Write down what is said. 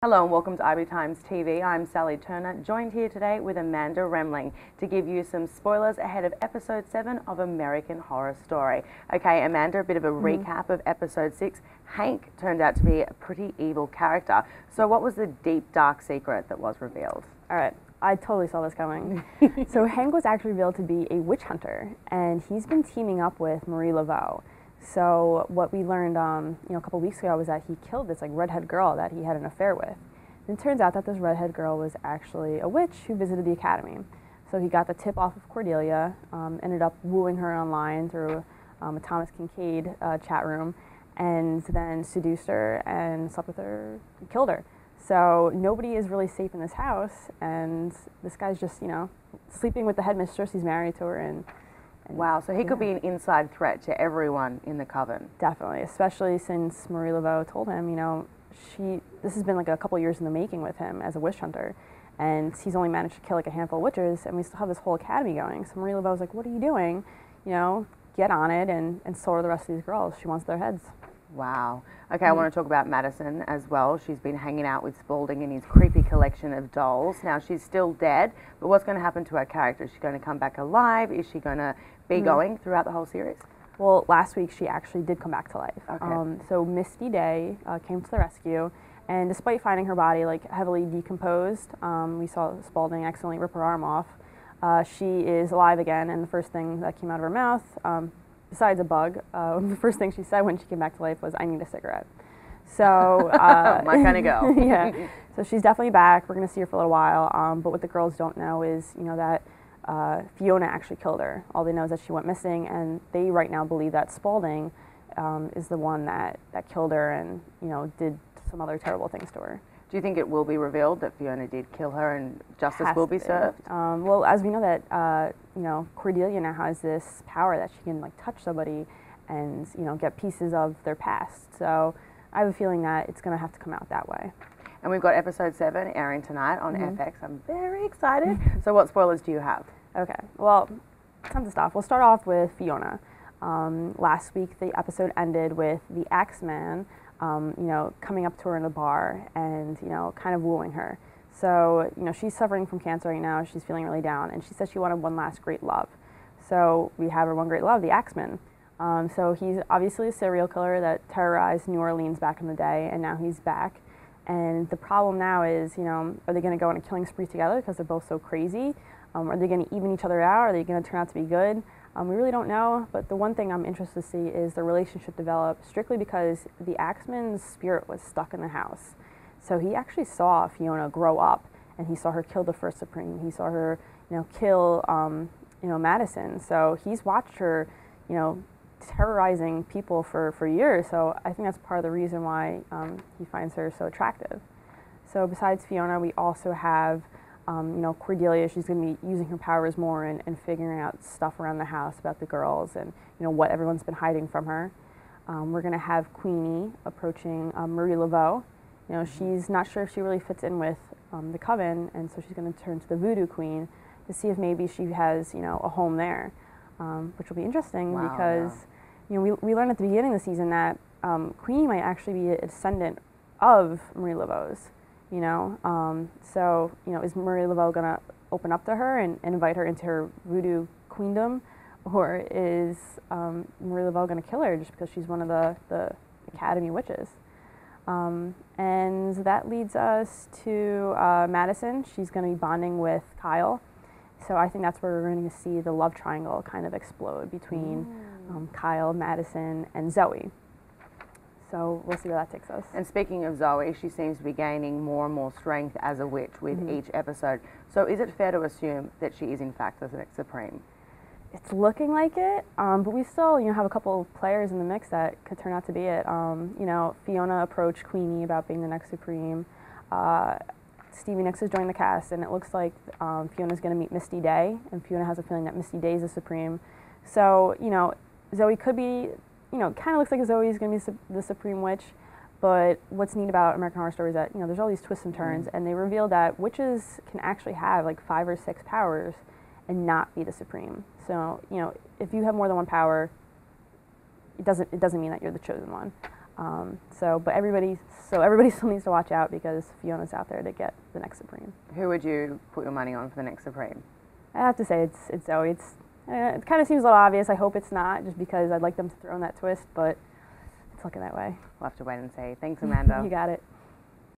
Hello and welcome to IB Times TV. I'm Sally Turner, joined here today with Amanda Remling to give you some spoilers ahead of episode 7 of American Horror Story. Okay, Amanda, a bit of a recap of episode 6. Hank turned out to be a pretty evil character. So what was the deep, dark secret that was revealed? All right, I totally saw this coming. So Hank was actually revealed to be a witch hunter, and he's been teaming up with Marie Laveau. So what we learned, a couple weeks ago was that he killed this redhead girl that he had an affair with. And it turns out that this redhead girl was actually a witch who visited the academy. So he got the tip off of Cordelia, ended up wooing her online through a Thomas Kincaid chat room, and then seduced her and slept with her and killed her. So nobody is really safe in this house, and this guy's just, sleeping with the headmistress. He's married to her, and wow, so he could be an inside threat to everyone in the Coven. Definitely, especially since Marie Laveau told him, this has been a couple years in the making with him as a witch hunter, and he's only managed to kill a handful of witches, and we still have this whole academy going. So Marie Laveau's like, what are you doing? Get on it, and so are the rest of these girls. She wants their heads. Wow. Okay, I want to talk about Madison as well. She's been hanging out with Spaulding in his creepy collection of dolls. Now, she's still dead, but what's going to happen to her character? Is she going to come back alive? Is she going to be going throughout the whole series? Well, last week she actually did come back to life. Okay. So Misty Day came to the rescue, and despite finding her body heavily decomposed, we saw Spaulding accidentally rip her arm off. She is alive again, and the first thing that came out of her mouth, besides a bug, the first thing she said when she came back to life was, "I need a cigarette." So my kind of girl. Yeah. So she's definitely back. We're going to see her for a little while. But what the girls don't know is, that Fiona actually killed her. All they know is that she went missing, and they right now believe that Spaulding is the one that killed her and did some other terrible things to her. Do you think it will be revealed that Fiona did kill her and justice will be served? Well, as we know that Cordelia now has this power that she can touch somebody and get pieces of their past. So I have a feeling that it's going to have to come out that way. And we've got episode 7 airing tonight on FX. I'm very excited. So what spoilers do you have? Okay, well, tons of stuff. We'll start off with Fiona. Last week the episode ended with the Axeman coming up to her in the bar and, kind of wooing her. So, she's suffering from cancer right now. She's feeling really down, and she said she wanted one last great love. So we have her one great love, the Axeman. So he's obviously a serial killer that terrorized New Orleans back in the day, and now he's back. And the problem now is, are they going to go on a killing spree together because they're both so crazy? Are they going to even each other out? Are they going to turn out to be good? We really don't know, but the one thing I'm interested to see is the relationship develop, strictly because the Axeman's spirit was stuck in the house. So he actually saw Fiona grow up, and he saw her kill the first Supreme. He saw her, kill, Madison. So he's watched her, terrorizing people for years. So I think that's part of the reason why he finds her so attractive. So besides Fiona, we also have Cordelia. She's going to be using her powers more and figuring out stuff around the house about the girls and, what everyone's been hiding from her. We're going to have Queenie approaching Marie Laveau. She's not sure if she really fits in with the Coven, and so she's going to turn to the Voodoo Queen to see if maybe she has, a home there, which will be interesting because, we learned at the beginning of the season that Queenie might actually be a descendant of Marie Laveau's. So, is Marie Laveau going to open up to her and invite her into her voodoo queendom, or is Marie Laveau going to kill her just because she's one of the Academy witches? And that leads us to Madison. She's going to be bonding with Kyle. So I think that's where we're going to see the love triangle kind of explode between Kyle, Madison, and Zoe. So we'll see where that takes us. And speaking of Zoe, she seems to be gaining more and more strength as a witch with each episode. So is it fair to assume that she is in fact the next Supreme? It's looking like it, but we still have a couple of players in the mix that could turn out to be it. Fiona approached Queenie about being the next Supreme. Stevie Nicks has joined the cast, and it looks like Fiona's going to meet Misty Day, and Fiona has a feeling that Misty Day is the Supreme. So, Zoe could be, kind of looks like Zoe is going to be the Supreme Witch, but what's neat about American Horror Story is that, there's all these twists and turns, and they reveal that witches can actually have 5 or 6 powers and not be the Supreme. So, if you have more than one power, it doesn't mean that you're the chosen one. But everybody still needs to watch out because Fiona's out there to get the next Supreme. Who would you put your money on for the next Supreme? I have to say it's Zoe. It kind of seems a little obvious. I hope it's not, just because I'd like them to throw in that twist, but it's looking that way. We'll have to wait and see. Thanks, Amanda. You got it.